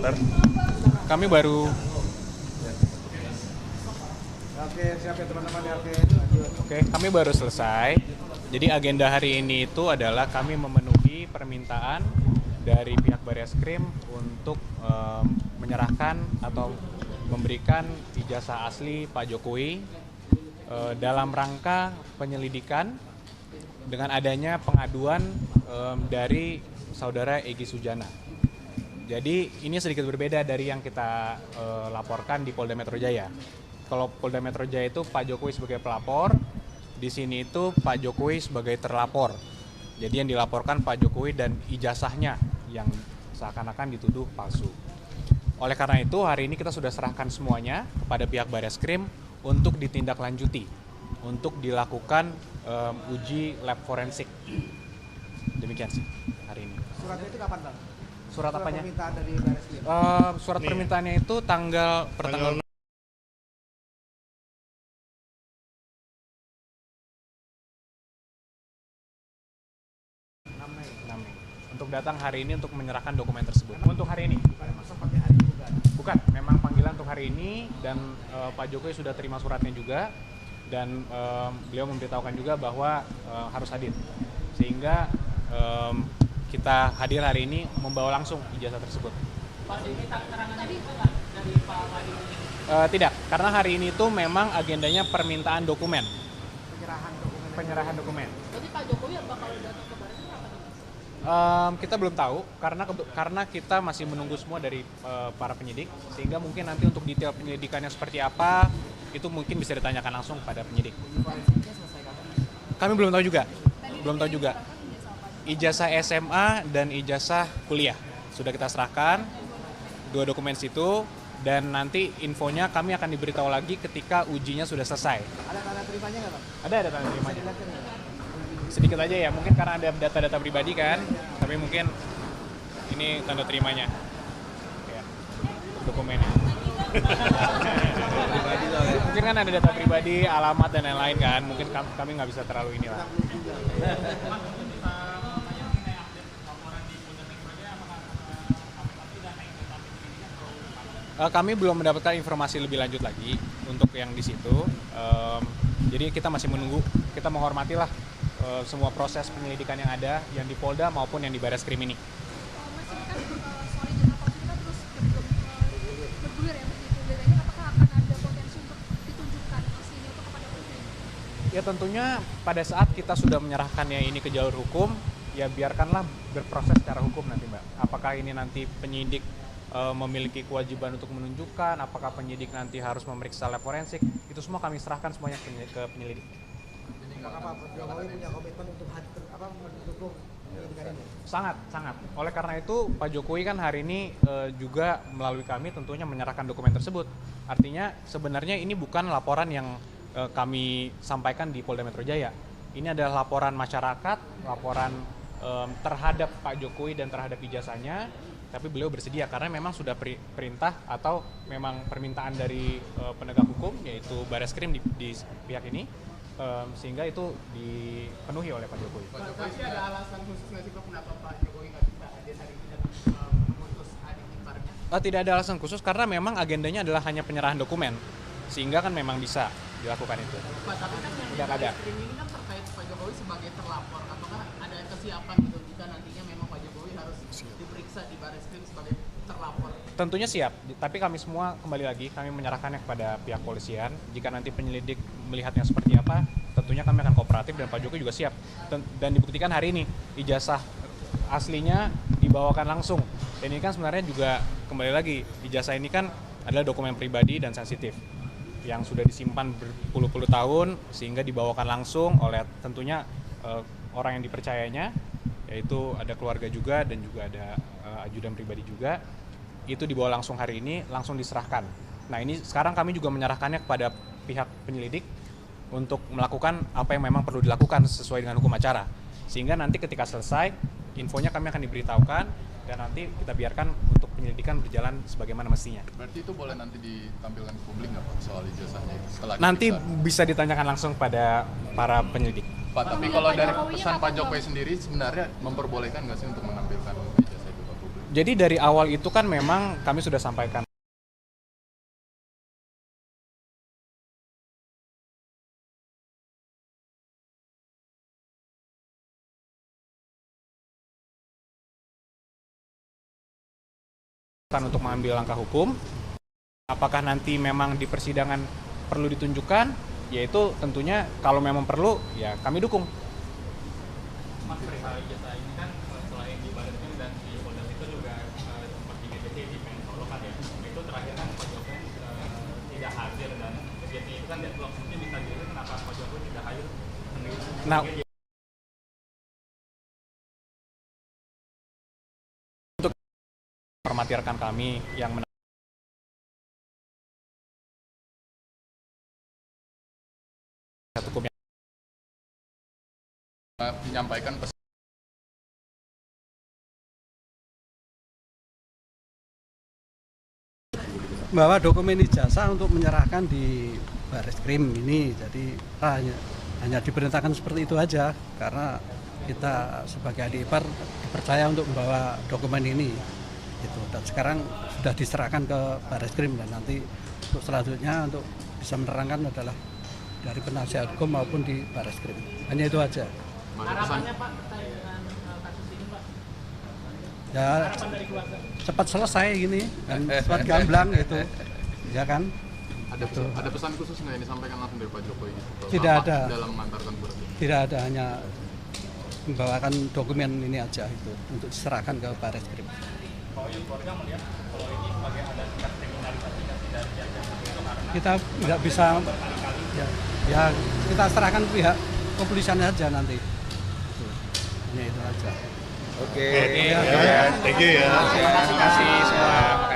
Bentar. Kami baru. Oke, siap ya teman-teman ya. Oke, lanjut. Oke, kami baru selesai. Jadi agenda hari ini itu adalah kami memenuhi permintaan dari pihak Barreskrim untuk menyerahkan atau memberikan ijazah asli Pak Jokowi dalam rangka penyelidikan dengan adanya pengaduan dari saudara Egy Sujana. Jadi ini sedikit berbeda dari yang kita laporkan di Polda Metro Jaya. Kalau Polda Metro Jaya itu Pak Jokowi sebagai pelapor, di sini itu Pak Jokowi sebagai terlapor. Jadi yang dilaporkan Pak Jokowi dan ijazahnya yang seakan-akan dituduh palsu. Oleh karena itu hari ini kita sudah serahkan semuanya kepada pihak Barreskrim untuk ditindaklanjuti, untuk dilakukan uji lab forensik. Demikian sih hari ini. Suratnya itu kapan, Bang? Surat apanya? Permintaan dari Barreskrim. Surat permintaannya itu tanggal 6 Mei. Untuk datang hari ini untuk menyerahkan dokumen tersebut. Untuk hari ini? Seperti hari ini bukan? Bukan, memang panggilan untuk hari ini dan Pak Jokowi sudah terima suratnya juga dan beliau memberitahukan juga bahwa harus hadir. Sehingga kita hadir hari ini membawa langsung ijazah tersebut. Pak diminta keterangan tadi enggak dari Pak Wadi? Tidak, karena hari ini itu memang agendanya permintaan dokumen. Penyerahan dokumen. Penyerahan dokumen. Berarti Pak Jokowi bakal datang ke Barreskrim apa nih? Kita belum tahu karena kita masih menunggu semua dari para penyidik, sehingga mungkin nanti untuk detail penyelidikannya seperti apa itu mungkin bisa ditanyakan langsung pada penyidik. Forensiknya selesai kapan? Kami belum tahu juga. Ijazah SMA dan ijazah kuliah sudah kita serahkan, 2 dokumen situ, dan nanti infonya kami akan diberitahu lagi ketika ujinya sudah selesai. Ada tanda terimanya nggak, Bang? Ada tanda terimanya. Lihatkan nggak? Sedikit aja ya, mungkin karena ada data-data pribadi kan, tapi mungkin ini tanda terimanya ya, dokumennya. Mungkin kan ada data pribadi, alamat dan lain-lain kan, mungkin kami nggak bisa terlalu inilah. Kami belum mendapatkan informasi lebih lanjut lagi untuk yang di situ. Jadi kita masih menunggu, kita menghormatilah semua proses penyelidikan yang ada, yang di Polda maupun yang di Barreskrim ini. Mas ini kan soal ijazah palsu ini kan terus bergulir ya begitu. Bedanya apakah akan ada potensi untuk ditunjukkan aslinya itu kepada publik? Ya tentunya pada saat kita sudah menyerahkannya ini ke jalur hukum, ya biarkanlah berproses secara hukum nanti Mbak. Apakah ini nanti penyidik memiliki kewajiban untuk menunjukkan, apakah penyidik nanti harus memeriksa lab forensik, itu semua kami serahkan semuanya ke penyelidik. Apakah Pak Jokowi punya komitmen untuk mendukung penyelidikan ini? Sangat. Oleh karena itu Pak Jokowi kan hari ini juga melalui kami tentunya menyerahkan dokumen tersebut. Artinya sebenarnya ini bukan laporan yang kami sampaikan di Polda Metro Jaya. Ini adalah laporan masyarakat, laporan terhadap Pak Jokowi dan terhadap ijazahnya. Tapi beliau bersedia karena memang sudah perintah atau memang permintaan dari penegak hukum yaitu Barreskrim di pihak ini, sehingga itu dipenuhi oleh Pak Jokowi. Tapi ada alasan khusus nggak sih Pak kenapa Pak Jokowi nggak bisa hadir hari ini dan memutus adik iparnya? Tidak ada alasan khusus karena memang agendanya adalah hanya penyerahan dokumen, sehingga kan memang bisa dilakukan itu. Pak, tapi kan yang Tidak ada. Barreskrim ini kan terkait Pak Jokowi sebagai terlapor. Apakah ada kesiapan gitu jika nantinya memang Pak Jokowi harus diperiksa di Barreskrim sebagai terlapor? Tentunya siap, tapi kami semua kembali lagi kami menyerahkannya kepada pihak polisian. Jika nanti penyelidik melihatnya seperti apa, tentunya kami akan kooperatif dan Pak Jokowi juga siap. Dan dibuktikan hari ini ijazah aslinya dibawakan langsung. Dan ini kan sebenarnya juga kembali lagi ijazah ini kan adalah dokumen pribadi dan sensitif yang sudah disimpan berpuluh-puluh tahun sehingga dibawakan langsung oleh tentunya orang yang dipercayanya, yaitu ada keluarga juga dan juga ada ajudan pribadi juga. Itu dibawa langsung hari ini, langsung diserahkan. Nah ini sekarang kami juga menyerahkannya kepada pihak penyelidik untuk melakukan apa yang memang perlu dilakukan sesuai dengan hukum acara. Sehingga nanti ketika selesai, infonya kami akan diberitahukan dan nanti kita biarkan untuk penyelidikan berjalan sebagaimana mestinya. Berarti itu boleh nanti ditampilkan ke publik nggak Pak soal ijazahnya itu? Setelah Nanti diperiksa? bisa ditanyakan langsung pada para penyelidik. Pak, tapi kalau dari pesan Pak Jokowi sendiri sebenarnya memperbolehkan nggak sih untuk menampilkan ijazah itu ke publik? Jadi dari awal itu kan memang kami sudah sampaikan untuk mengambil langkah hukum. Apakah nanti memang di persidangan perlu ditunjukkan? Yaitu tentunya kalau memang perlu, ya kami dukung. Mas, perihal ijazah ini kan selain di Badan Kim dan di Polda itu juga sempat di GBT di Menpolo kan ya. Itu terakhir kan Pak Jokowi tidak hadir dan GBT itu kan deadlock. Mungkin bisa jadi kenapa Pak Jokowi tidak hadir? Nah, untuk hormati rekan kami yang hukum Menyampaikan pesan bahwa dokumen ijazah untuk menyerahkan di Bareskrim ini, jadi hanya diperintahkan seperti itu aja karena kita sebagai adik ipar dipercaya untuk membawa dokumen ini gitu. Dan sekarang sudah diserahkan ke Bareskrim dan nanti untuk selanjutnya untuk bisa menerangkan adalah dari penasihat hukum maupun di Bareskrim. Hanya itu aja. Harapannya Pak terkait dengan kasus ini Pak? Ya Harapan dari keluarga? cepat selesai gini dan cepat gamblang gitu, ya kan? ada pesan khusus nggak yang disampaikan langsung dari Pak Jokowi? Tidak ada. Dalam mengantarkan surat ini. Tidak ada, hanya membawakan dokumen ini aja itu untuk diserahkan ke Bareskrim. Kalau yang keluarga melihat kalau ini sebagai ada tingkat kriminalisasi dan tidak diajak itu karena Kita tidak bisa, ya kita serahkan pihak kepolisian aja nanti. Itu. Hanya itu aja. Oke. Oke. Ya, thank you ya. Terima kasih semua.